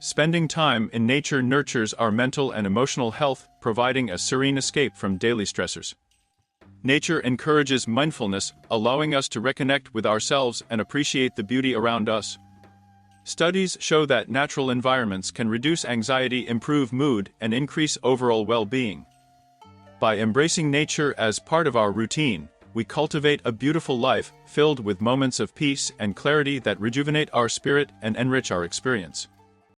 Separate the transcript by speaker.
Speaker 1: Spending time in nature nurtures our mental and emotional health, providing a serene escape from daily stressors. Nature encourages mindfulness, allowing us to reconnect with ourselves and appreciate the beauty around us. Studies show that natural environments can reduce anxiety, improve mood, and increase overall well-being. By embracing nature as part of our routine, we cultivate a beautiful life filled with moments of peace and clarity that rejuvenate our spirit and enrich our experience.